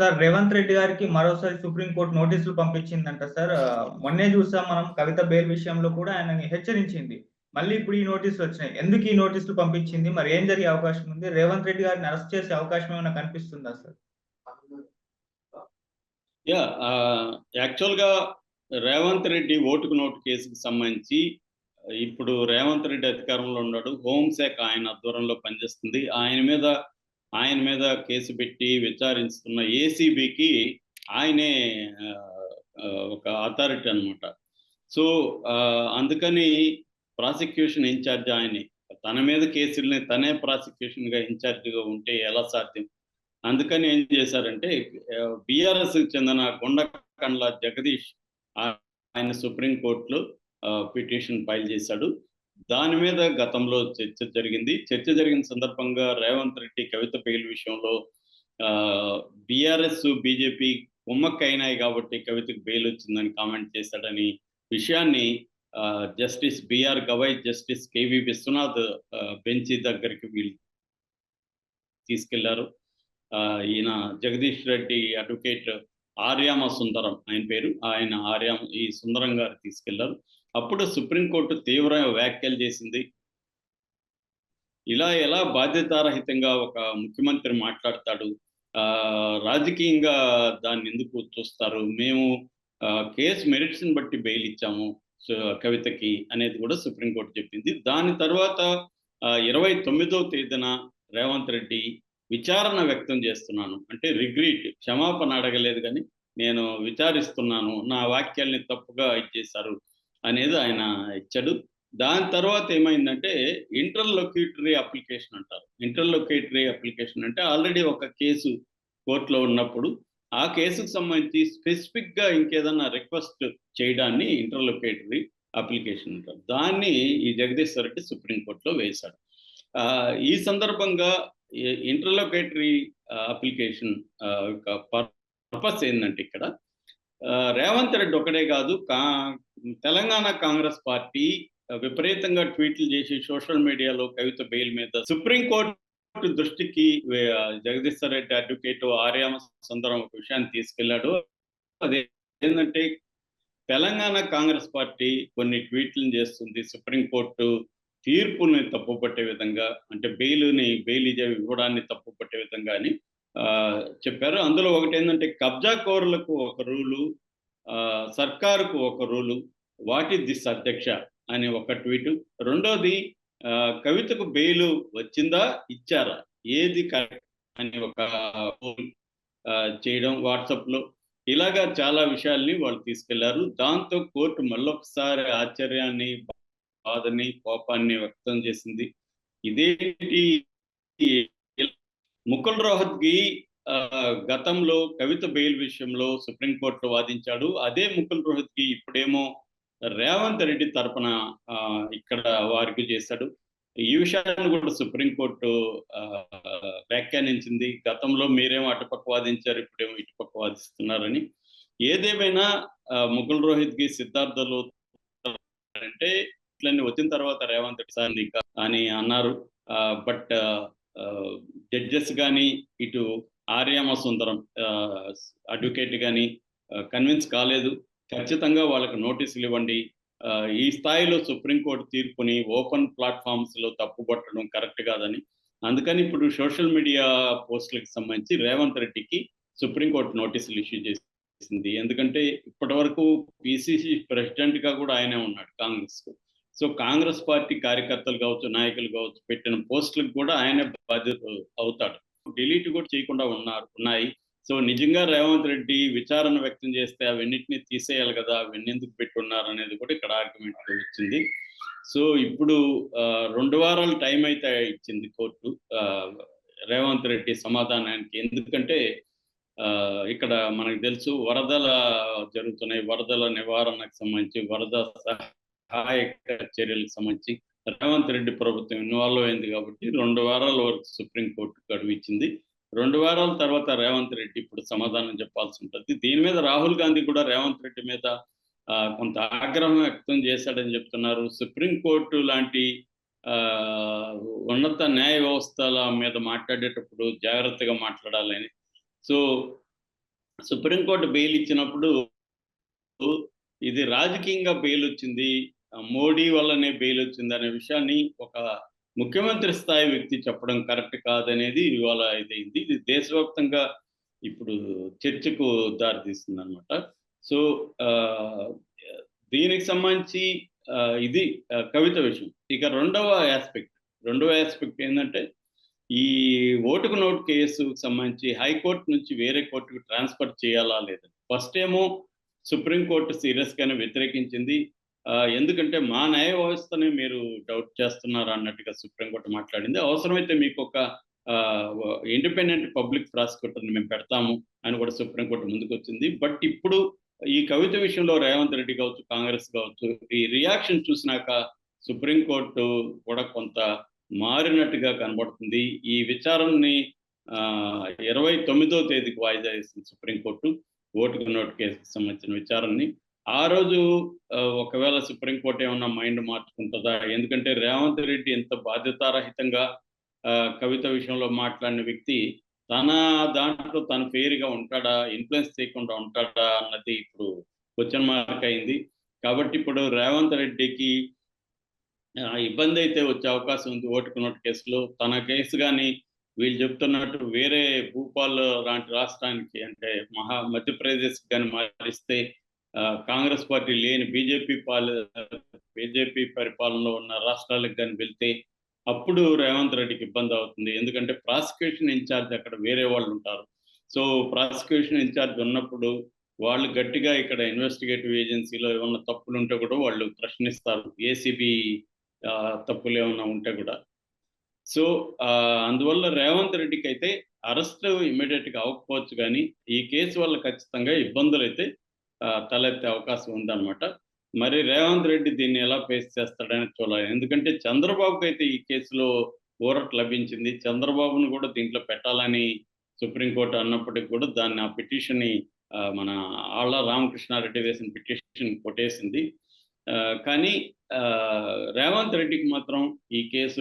Sir Revanth Reddy గారికి మరోసారి supreme court నోటీసులు పంపించిందంట సార్. మొన్నే చూసాం మనం కవిత బెయిల్ విషయంలో కూడా ఆయనని హెచ్చరించింది. మళ్ళీ ఇప్పుడు ఈ నోటీసులు వచ్చినాయి. ఎందుకు ఈ నోటీసులు పంపించింది? మరి ఏం జరిగే అవకాశం ఉంది? రేవంత్ రెడ్డి గారిని అరెస్ట్ చేసే అవకాశం ఏమైనా కనిపిస్తుందా సార్? యా యాక్చువల్గా రేవంత్ రెడ్డి ఓటుకు నోటు కేసుకు సంబంధించి ఇప్పుడు రేవంత్ రెడ్డి అధికారంలో ఉన్నాడు. హోంశాఖ ఆయన ఆధ్వర్యంలో పనిచేస్తుంది. ఆయన మీద కేసు పెట్టి విచారిస్తున్న ఏసీబీకి ఆయనే ఒక అథారిటీ అనమాట. సో అందుకని ప్రాసిక్యూషన్ ఇన్ఛార్జ్ ఆయనే. తన మీద కేసుల్ని తనే ప్రాసిక్యూషన్గా ఇన్ఛార్జిగా ఉంటే ఎలా సాధ్యం? అందుకని ఏం చేశారంటే బీఆర్ఎస్కి చెందిన గుండకండ్ల జగదీష్ ఆయన సుప్రీంకోర్టులో పిటిషన్ ఫైల్ చేశాడు. దాని మీద గతంలో చర్చ జరిగింది. చర్చ జరిగిన సందర్భంగా రేవంత్ రెడ్డి కవిత బెయిల్ విషయంలో బీఆర్ఎస్ బీజేపీ కుమ్మక్కైనాయి కాబట్టి కవితకు బెయిల్ వచ్చిందని కామెంట్ చేశాడని విషయాన్ని justice BR Gavai, justice KV Viswanath bench దగ్గరికి వీళ్ళు తీసుకెళ్లారు. ఈయన జగదీష్ రెడ్డి అడ్వకేట్ ఆర్యామ సుందరం ఆయన పేరు, ఆయన ఈ సుందరం గారు తీసుకెళ్లారు. అప్పుడు సుప్రీంకోర్టు తీవ్ర వ్యాఖ్యలు చేసింది. ఇలా ఎలా బాధ్యతారహితంగా ఒక ముఖ్యమంత్రి మాట్లాడతాడు, రాజకీయంగా దాన్ని ఎందుకు చూస్తారు, మేము కేసు మెరిట్స్ని బట్టి బెయిల్ ఇచ్చాము కవితకి అనేది కూడా సుప్రీంకోర్టు చెప్పింది. దాని తర్వాత 29వ తేదీన రేవంత్ రెడ్డి విచారణ వ్యక్తం చేస్తున్నాను అంటే రిగ్రీట్, క్షమాపణ అడగలేదు కానీ నేను విచారిస్తున్నాను, నా వాక్యాల్ని తప్పుగా ఇచ్చేశారు అనేది ఆయన ఇచ్చాడు. దాని తర్వాత ఏమైందంటే ఇంటర్లొక్యూటరీ అప్లికేషన్ అంటారు. ఇంటర్లొక్యూటరీ అప్లికేషన్ అంటే ఆల్రెడీ ఒక కేసు కోర్టులో ఉన్నప్పుడు ఆ కేసుకు సంబంధించి స్పెసిఫిక్గా ఇంకేదన్నా రిక్వెస్ట్ చేయడాన్ని ఇంటర్లొక్యూటరీ అప్లికేషన్ అంటారు. దాన్ని ఈ జగదీశ్వర్ రెడ్డి సుప్రీంకోర్టులో వేశాడు. ఈ సందర్భంగా ఇంటర్లొక్యూటరీ అప్లికేషన్ యొక్క పర్పస్ ఏంటంటే ఇక్కడ రేవంత్ రెడ్డి ఒకటే కాదు, తెలంగాణ కాంగ్రెస్ పార్టీ విపరీతంగా ట్వీట్లు చేసి సోషల్ మీడియాలో కవిత బెయిల్ మీద సుప్రీంకోర్టు దృష్టికి జగదీశ్వర్ రెడ్డి అడ్వకేట్ ఆర్యామ సుందరం ఒక విషయాన్ని తీసుకెళ్లాడు. అదేంటంటే తెలంగాణ కాంగ్రెస్ పార్టీ కొన్ని ట్వీట్లను చేస్తుంది, సుప్రీంకోర్టు తీర్పుని తప్పుపట్టే విధంగా, అంటే బెయిల్ ఇవ్వడాన్ని తప్పుపట్టే విధంగా అని చెప్పారు. అందులో ఒకటి ఏంటంటే కబ్జా కోరులకు ఒక రూలు, సర్కారుకు ఒక రూలు, వాట్ ఈస్ దిస్ అధ్యక్ష అని ఒక ట్వీటు. రెండోది కవితకు బెయిల్ వచ్చిందా ఇచ్చారా ఏది కరెక్ట్ అని ఒక చేయడం వాట్సాప్లో. ఇలాగా చాలా విషయాల్ని వాళ్ళు తీసుకెళ్లారు. దాంతో కోర్టు మళ్ళొకసారి ఆశ్చర్యాన్ని, బాధని, కోపాన్ని వ్యక్తం చేసింది. ఇదేంటి, ముకుల్ రోహత్గి గతంలో కవిత బెయిల్ విషయంలో సుప్రీంకోర్టులో వాదించాడు. అదే ముకుల్ రోహత్గి ఇప్పుడేమో రేవంత్ రెడ్డి తరపున ఇక్కడ వారికి చేశాడు. ఈ విషయాన్ని కూడా సుప్రీంకోర్టు వ్యాఖ్యానించింది. గతంలో మీరేమో అటుపక్క వాదించారు, ఇప్పుడేమో ఇటుపక్క వాదిస్తున్నారని. ఏదేమైనా ముకుల్ రోహత్గి సిద్ధార్థలో అంటే ఇట్లన్నీ వచ్చిన తర్వాత రేవంత్ రెడ్డి అని అన్నారు. బట్ జడ్జెస్ కానీ ఇటు ఆర్యామ సుందరం అడ్వకేట్ కానీ కన్విన్స్ కాలేదు. ఖచ్చితంగా వాళ్ళకి నోటీసులు ఇవ్వండి, ఈ స్థాయిలో సుప్రీంకోర్టు తీర్పుని ఓపెన్ ప్లాట్ఫామ్స్లో తప్పుపట్టడం కరెక్ట్ కాదని. అందుకని ఇప్పుడు సోషల్ మీడియా పోస్టులకు సంబంధించి రేవంత్ రెడ్డికి సుప్రీంకోర్టు నోటీసులు ఇష్యూ చేసింది. ఎందుకంటే ఇప్పటి వరకు పిసిసి ప్రెసిడెంట్గా కూడా ఆయనే ఉన్నాడు కాంగ్రెస్కు. సో కాంగ్రెస్ పార్టీ కార్యకర్తలు కావచ్చు, నాయకులు కావచ్చు, పెట్టిన పోస్టులకు కూడా ఆయనే బాధ్యత అవుతాడు. డిలీట్ కూడా చేయకుండా ఉన్నాయి. సో నిజంగా రేవంత్ రెడ్డి విచారణ వ్యక్తం చేస్తే అవన్నిటిని తీసేయాలి కదా, అవన్నీ ఎందుకు పెట్టున్నారు అనేది కూడా ఇక్కడ ఆర్గ్యుమెంట్ వచ్చింది. సో ఇప్పుడు 2 వారాలు టైం అయితే ఇచ్చింది కోర్టు రేవంత్ రెడ్డి సమాధానానికి. ఎందుకంటే ఇక్కడ మనకు తెలుసు వరదల జరుగుతున్నాయి, వరదల నివారణకు సంబంధించి, వరద సహాయక చర్యలకు సంబంధించి రేవంత్ రెడ్డి ప్రభుత్వం ఇన్వాల్వ్ అయింది కాబట్టి 2 వారాల వరకు సుప్రీంకోర్టు గడువు ఇచ్చింది. 2 వారాల తర్వాత రేవంత్ రెడ్డి ఇప్పుడు సమాధానం చెప్పాల్సి ఉంటుంది. దీని మీద రాహుల్ గాంధీ కూడా రేవంత్ రెడ్డి మీద కొంత ఆగ్రహం వ్యక్తం చేశాడని చెప్తున్నారు. సుప్రీంకోర్టు లాంటి ఉన్నత న్యాయ వ్యవస్థల మీద మాట్లాడేటప్పుడు జాగ్రత్తగా మాట్లాడాలని. సో సుప్రీంకోర్టు బెయిల్ ఇచ్చినప్పుడు ఇది రాజకీయంగా బెయిల్ వచ్చింది, మోడీ వల్లనే బెయిల్ వచ్చింది అనే విషయాన్ని ఒక ముఖ్యమంత్రి స్థాయి వ్యక్తి చెప్పడం కరెక్ట్ కాదనేది ఇవాళ ఇదైంది. ఇది దేశవ్యాప్తంగా ఇప్పుడు చర్చకు దారితీస్తుంది అనమాట. సో దీనికి సంబంధించి ఇది కవిత విషయం. ఇక రెండవ ఆస్పెక్ట్ ఏంటంటే ఈ ఓటుకు నోటు కేసుకు సంబంధించి హైకోర్టు నుంచి వేరే కోర్టుకు ట్రాన్స్ఫర్ చేయాలా లేదా. ఫస్ట్ ఏమో సుప్రీంకోర్టు సీరియస్గానే వ్యతిరేకించింది. ఎందుకంటే మా న్యాయ వ్యవస్థని మీరు డౌట్ చేస్తున్నారు అన్నట్టుగా సుప్రీంకోర్టు మాట్లాడింది. అవసరమైతే మీకు ఒక ఇండిపెండెంట్ పబ్లిక్ ప్రాసిక్యూటర్ని మేము పెడతాము అని కూడా సుప్రీంకోర్టు ముందుకు వచ్చింది. బట్ ఇప్పుడు ఈ కవిత విషయంలో రేవంత్ రెడ్డి కావచ్చు, కాంగ్రెస్ కావచ్చు, ఈ రియాక్షన్ చూసినాక సుప్రీంకోర్టు కూడా కొంత మారినట్టుగా కనబడుతుంది. ఈ విచారణని 29వ తేదీకి వాయిదా వేసింది సుప్రీంకోర్టు, ఓటుకు నోటు కేసుకు సంబంధించిన విచారణని. ఆ రోజు ఒకవేళ సుప్రీంకోర్టు ఏమన్నా మైండ్ మార్చుకుంటుందా? ఎందుకంటే రేవంత్ రెడ్డి ఎంత బాధ్యతారహితంగా కవిత విషయంలో మాట్లాడిన వ్యక్తి తన దాంట్లో తన ఫెయిర్‌గా ఉంటాడా? ఇన్‌ఫ్లుయెన్స్ చేయకుండా ఉంటాడా? అన్నది ఇప్పుడు క్వెషన్ మార్క్ అయింది. కాబట్టి ఇప్పుడు రేవంత్ రెడ్డికి ఇబ్బందైతే వచ్చే అవకాశం ఉంది ఓటుకు నోటు కేసులో. తన కేసు గాని వీళ్ళు చెప్తున్నట్టు వేరే భూపాల్ లాంటి రాష్ట్రానికి అంటే మధ్యప్రదేశ్‌కి గాని మారిస్తే కాంగ్రెస్ పార్టీ లేని బీజేపీ పరిపాలనలో ఉన్న రాష్ట్రాలకు గాని వెళ్తే అప్పుడు రేవంత్ రెడ్డికి ఇబ్బంది అవుతుంది. ఎందుకంటే ప్రాసిక్యూషన్ ఇన్ఛార్జ్ అక్కడ వేరే వాళ్ళు ఉంటారు. సో ప్రాసిక్యూషన్ ఇన్ఛార్జ్ ఉన్నప్పుడు వాళ్ళు గట్టిగా ఇక్కడ ఇన్వెస్టిగేటివ్ ఏజెన్సీలో ఏమన్నా తప్పులుంటే కూడా వాళ్ళు ప్రశ్నిస్తారు. ఏసీబీ తప్పులు ఏమన్నా ఉంటే కూడా. సో అందువల్ల రేవంత్ రెడ్డికి అయితే అరెస్ట్ ఇమ్మీడియట్‌గా అవ్వకపోవచ్చు కానీ ఈ కేసు వల్ల ఖచ్చితంగా ఇబ్బందులైతే తలెత్తే అవకాశం ఉందన్నమాట. మరి రేవంత్ రెడ్డి దీన్ని ఎలా ఫేస్ చేస్తాడని చూడాలి. ఎందుకంటే చంద్రబాబుకైతే ఈ కేసులో ఊరట లభించింది. చంద్రబాబును కూడా దీంట్లో పెట్టాలని సుప్రీంకోర్టు అన్నప్పటికి కూడా దాన్ని ఆ పిటిషన్‌ని మన ఆళ్ళ రామకృష్ణారెడ్డి వేసిన పిటిషన్ కొట్టేసింది. కానీ రేవంత్ రెడ్డికి మాత్రం ఈ కేసు